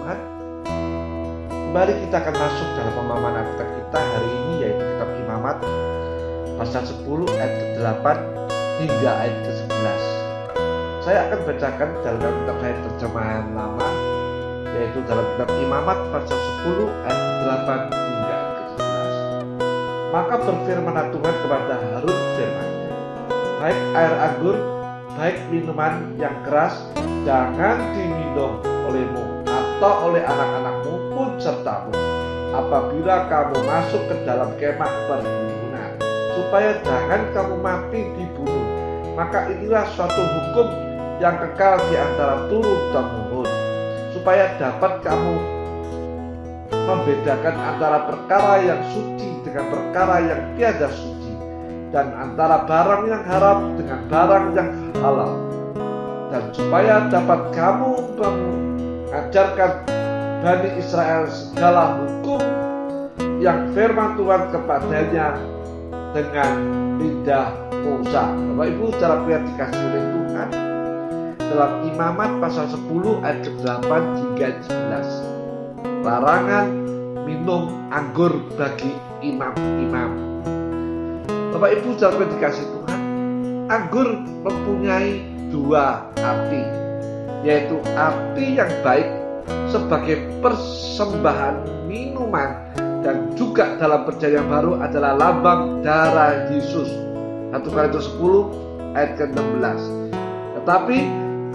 Tuhan. Kembali kita akan masuk dalam pemahaman Alkitab kita hari ini, yaitu kitab Imamat pasal 10 ayat ke-8 hingga ayat ke-11. Saya akan bacakan dalam kitab saya terjemahan lama, yaitu dalam kitab Imamat pasal 10 ayat ke-8 hingga ayat ke-11. Maka berfirmanlah Tuhan kepada Harun firman-Nya, baik air anggur, baik minuman yang keras, jangan diminum olehmu atau oleh anak-anakmu pun sertamu apabila kamu masuk ke dalam kemah perkebunan, supaya jangan kamu mati dibunuh. Maka inilah suatu hukum yang kekal di antara turun-temurun, supaya dapat kamu membedakan antara perkara yang suci dengan perkara yang tiada suci, dan antara barang yang haram dengan barang yang halal, dan supaya dapat kamu mengajarkan Bani Israel segala hukum yang firman Tuhan kepadanya dengan lidah Musa. Bapak Ibu, secara kuliah dikasih oleh Tuhan, dalam Imamat pasal 10 ayat ke-8 hingga 11, larangan minum anggur bagi imam-imam. Bapak Ibu, secara kuliah dikasih Tuhan, anggur mempunyai dua arti, yaitu arti yang baik sebagai persembahan minuman, dan juga dalam perjanjian baru adalah lambang darah Yesus. 1 Korintus 10 ayat ke-16. Tetapi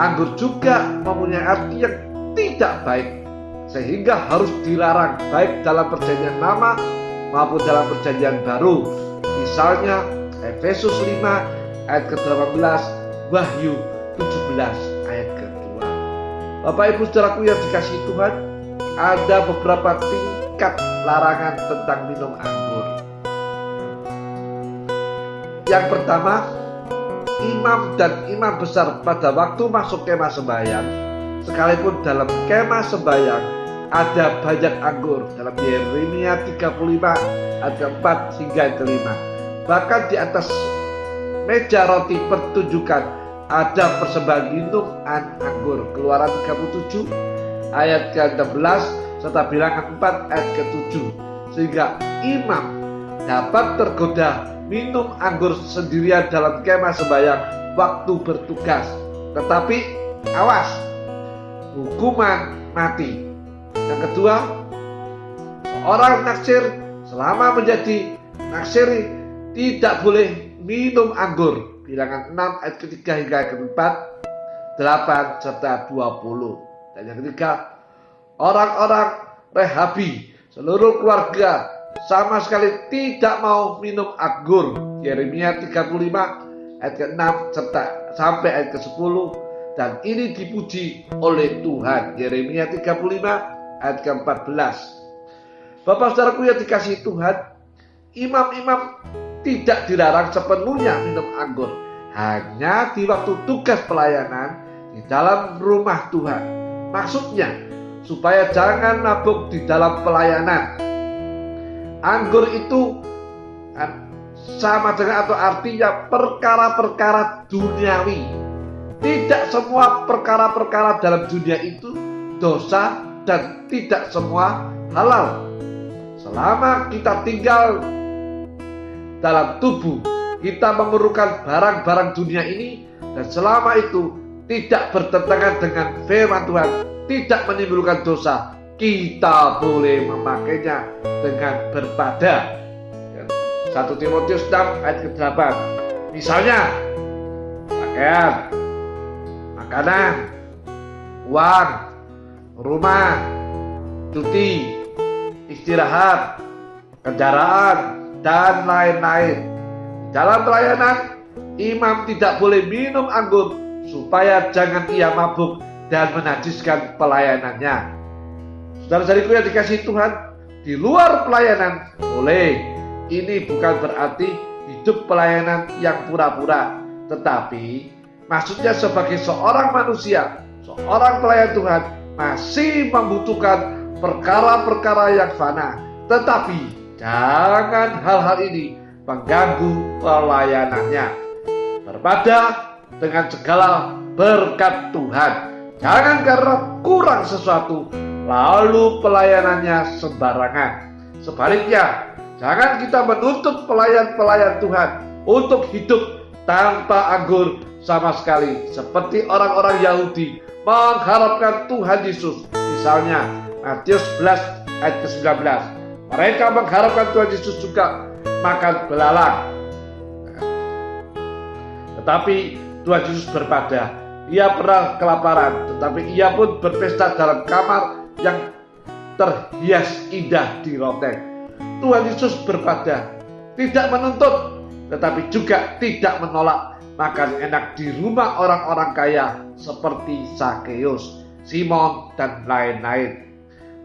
anggur juga mempunyai arti yang tidak baik, sehingga harus dilarang baik dalam perjanjian lama maupun dalam perjanjian baru. Misalnya Efesus 5 ayat ke-18, Wahyu 17 ayat ke-2. Bapak Ibu saudaraku yang dikasihi Tuhan, ada beberapa tingkat larangan tentang minum anggur. Yang pertama, imam dan imam besar pada waktu masuk kemah sembahyang, sekalipun dalam kemah sembahyang ada banyak anggur, dalam Yeremia 35 ayat ke-4 hingga ayat ke-5. Bahkan di atas meja roti pertunjukan ada persembahan minuman anggur, Keluaran 37 ayat ke-16 serta Bilangan 4 ayat ke-7, sehingga imam dapat tergoda minum anggur sendirian dalam kemah sembahyang waktu bertugas. Tetapi awas, hukuman mati. Yang kedua, seorang naksir selama menjadi naksiri tidak boleh minum anggur, Bilangan 6 ayat ke-3 hingga ayat ke-4, 8 serta 20. Dan yang ketiga, orang-orang Rehabi, seluruh keluarga sama sekali tidak mau minum anggur, Yeremia 35 ayat ke-6 serta sampai ayat ke-10, dan ini dipuji oleh Tuhan, Yeremia 35 ayat ke-14. Bapak saudaraku yang dikasihi Tuhan, imam-imam tidak dilarang sepenuhnya minum anggur, hanya di waktu tugas pelayanan di dalam rumah Tuhan. Maksudnya supaya jangan mabuk di dalam pelayanan. Anggur itu sama dengan atau artinya perkara-perkara duniawi. Tidak semua perkara-perkara dalam dunia itu dosa, dan tidak semua halal. Selama kita tinggal dalam tubuh, kita memerlukan barang-barang dunia ini, dan selama itu tidak bertentangan dengan firman Tuhan, tidak menimbulkan dosa, kita boleh memakainya dengan berpada. 1 Timotius 6 ayat ke-8. Misalnya pakaian, makanan, uang, rumah, cuti, istirahat, kendaraan, dan lain-lain. Dalam pelayanan, imam tidak boleh minum anggur supaya jangan ia mabuk dan menajiskan pelayanannya. Saudara-saudariku yang dikasihi Tuhan, di luar pelayanan boleh. Ini bukan berarti hidup pelayanan yang pura-pura, tetapi maksudnya sebagai seorang manusia, seorang pelayan Tuhan masih membutuhkan perkara-perkara yang fana, tetapi jangan hal-hal ini mengganggu pelayanannya. Berbada dengan segala berkat Tuhan. Jangan karena kurang sesuatu lalu pelayanannya sembarangan. Sebaliknya, jangan kita menuntut pelayan-pelayan Tuhan untuk hidup tanpa anggur sama sekali, seperti orang-orang Yahudi mengharapkan Tuhan Yesus. Misalnya Matius 11 ayat ke-19, mereka mengharapkan Tuhan Yesus juga makan belalang. Tetapi Tuhan Yesus berbeda. Ia pernah kelaparan, tetapi ia pun berpesta dalam kamar yang terhias indah di loteng. Tuhan Yesus berbeda, tidak menuntut, tetapi juga tidak menolak makan enak di rumah orang-orang kaya seperti Sakeus, Simon, dan lain-lain.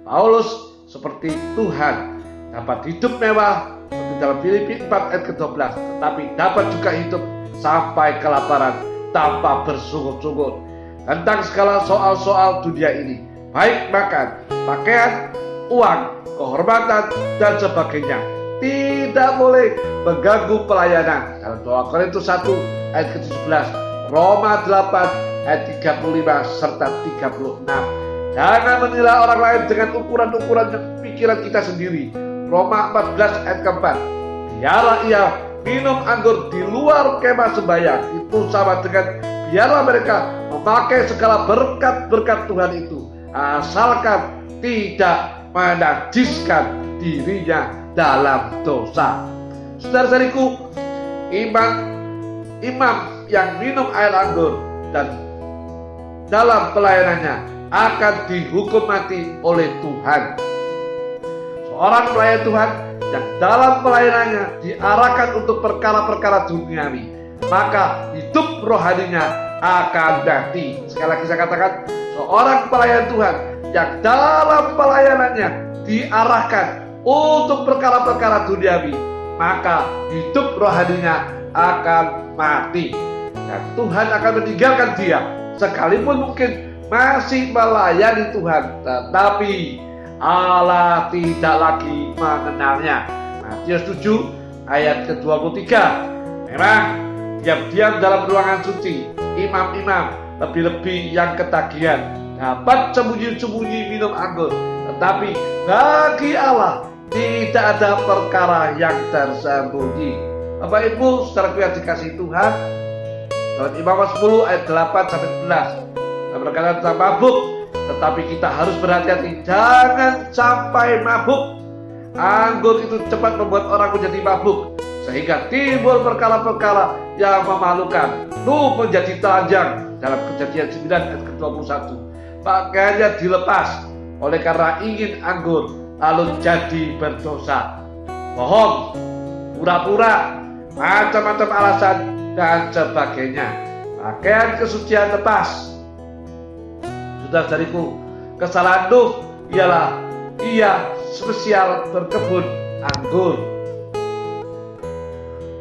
Paulus seperti Tuhan dapat hidup mewah seperti dalam Filipi 4 ayat ke-12, tetapi dapat juga hidup sampai kelaparan tanpa bersungut-sungut tentang segala soal-soal dunia ini, baik makan, pakaian, uang, kehormatan, dan sebagainya. Tidak boleh mengganggu pelayanan. Dalam 2 Korintus 1 ayat ke-17, Roma 8 ayat 35 serta 36. Jangan menilai orang lain dengan ukuran-ukuran pikiran kita sendiri. Roma 14 ayat ke-4. Biarlah ia minum anggur di luar kemah sembahyang. Itu sama dengan biarlah mereka memakai segala berkat-berkat Tuhan itu, asalkan tidak menajiskan dirinya dalam dosa. Saudara-saudariku, imam yang minum air anggur dan dalam pelayanannya akan dihukum mati oleh Tuhan. Seorang pelayan Tuhan yang dalam pelayanannya diarahkan untuk perkara-perkara duniawi, maka hidup rohaninya akan mati. Sekali lagi saya katakan, seorang pelayan Tuhan yang dalam pelayanannya diarahkan untuk perkara-perkara duniawi, maka hidup rohaninya akan mati. Dan Tuhan akan meninggalkan dia, sekalipun mungkin masih melayani Tuhan, tetapi Allah tidak lagi mengenalnya. Matius 7 ayat ke-23. Memang diam-diam dalam ruangan suci, imam-imam lebih-lebih yang ketagihan dapat sembunyi-sembunyi minum anggur, tetapi bagi Allah tidak ada perkara yang tersembunyi. Bapak Ibu, saudaraku yang dikasihi Tuhan, dalam Imamat 10 ayat 8 sampai 11 berkata tentang mabuk, tetapi kita harus berhati-hati jangan sampai mabuk. Anggur itu cepat membuat orang menjadi mabuk, sehingga timbul perkara-perkara yang memalukan. Nuh menjadi telanjang dalam Kejadian 9 ayat ke-21. Pakaiannya dilepas oleh karena ingin anggur, lalu jadi berdosa. Bohong, pura-pura, macam-macam alasan dan sebagainya. Pakaian kesucian lepas. Saudara-saudariku, kesalahan Nuh ialah ia spesial berkebun anggur.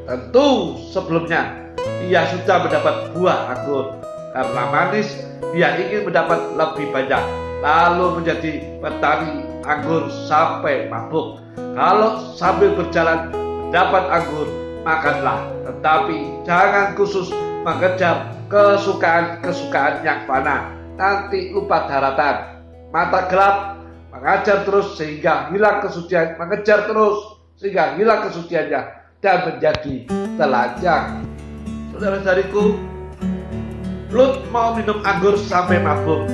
Tentu sebelumnya ia sudah mendapat buah anggur. Karena manis, ia ingin mendapat lebih banyak, lalu menjadi petani anggur sampai mabuk. Kalau sambil berjalan mendapat anggur, makanlah, tetapi jangan khusus mengejar kesukaan-kesukaan yang fana. Nanti lupa daratan, mata gelap, mengajar terus sehingga hilang kesucian, mengejar terus sehingga hilang kesuciannya dan menjadi telanjang. Saudara-saudariku, Lut mau minum anggur sampai mabuk,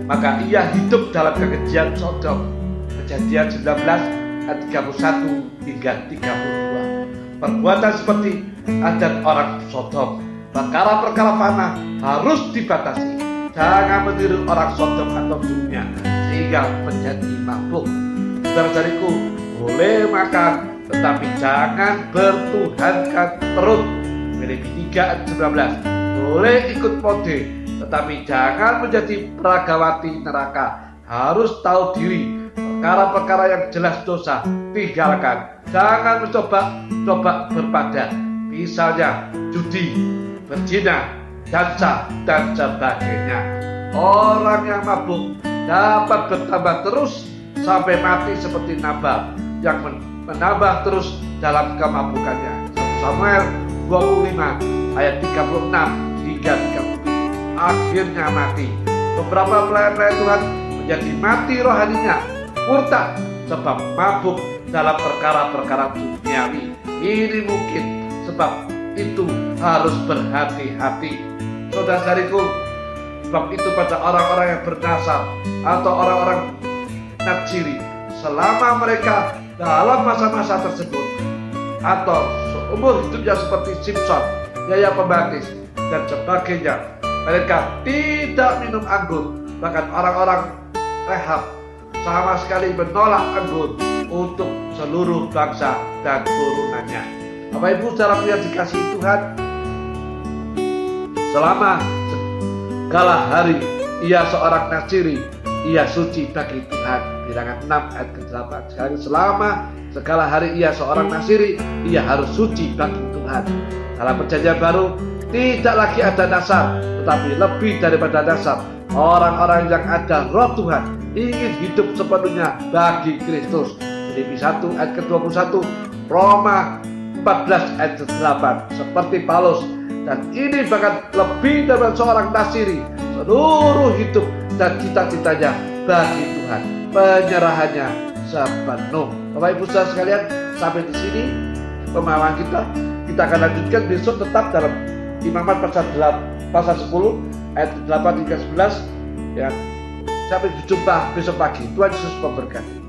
maka ia hidup dalam kekejian Sodom. Kejadian 19 ayat 31 hingga 32. Perbuatan seperti adat orang Sodom, perkara-perkara fana harus dibatasi. Jangan meniru orang Sodom atau dunia sehingga menjadi mabuk. Saudara-saudariku, boleh makan, tetapi jangan bertuhankan perut. Filipi 3 ayat 19. Boleh ikut mode, tetapi jangan menjadi peragawati neraka. Harus tahu diri. Perkara-perkara yang jelas dosa tinggalkan. Jangan mencoba berpada, misalnya judi, berzina, dansa, dan sebagainya. Orang yang mabuk dapat bertambah terus sampai mati seperti Nabal yang menambah terus dalam kemabukannya. 1 Samuel 25 ayat 36 hingga 37. Akhirnya mati. Beberapa pelayan Tuhan menjadi mati rohaninya, murtad sebab mabuk dalam perkara-perkara duniawi. Ini mungkin sebab itu harus berhati-hati. Saudara-saudariku, sebab itu pada orang-orang yang bernasar atau orang-orang Natsiri, selama mereka dalam masa-masa tersebut atau seumur hidupnya seperti Simpson, Yahya Pembaptis dan sebagainya, mereka tidak minum anggur. Bahkan orang-orang Rehab sama sekali menolak anggur untuk seluruh bangsa dan turunannya. Bapak Ibu saudara yang dikasihi Tuhan, selama segala hari ia seorang Natsiri, ia suci bagi Tuhan. Bilangan 6 ayat ke-8. Sekali selama segala hari ia seorang Natsiri, ia harus suci bagi Tuhan. Dalam perjanjian baru tidak lagi ada dasar, tetapi lebih daripada dasar. Orang-orang yang ada roh Tuhan ingin hidup sepenuhnya bagi Kristus. Filipi 1 ayat ke-21, Roma 14 ayat ke-8. Seperti Paulus, dan ini bahkan lebih dari seorang Natsiri, seluruh hidup dan cita-citanya bagi Tuhan, penyerahannya sepenuh. Bapak Ibu saudara sekalian, sampai di sini pemahaman kita. Kita akan lanjutkan besok tetap dalam Imamat pasal 10 ayat 8 hingga 11 ya. Sampai jumpa besok pagi. Tuhan Yesus memberkati.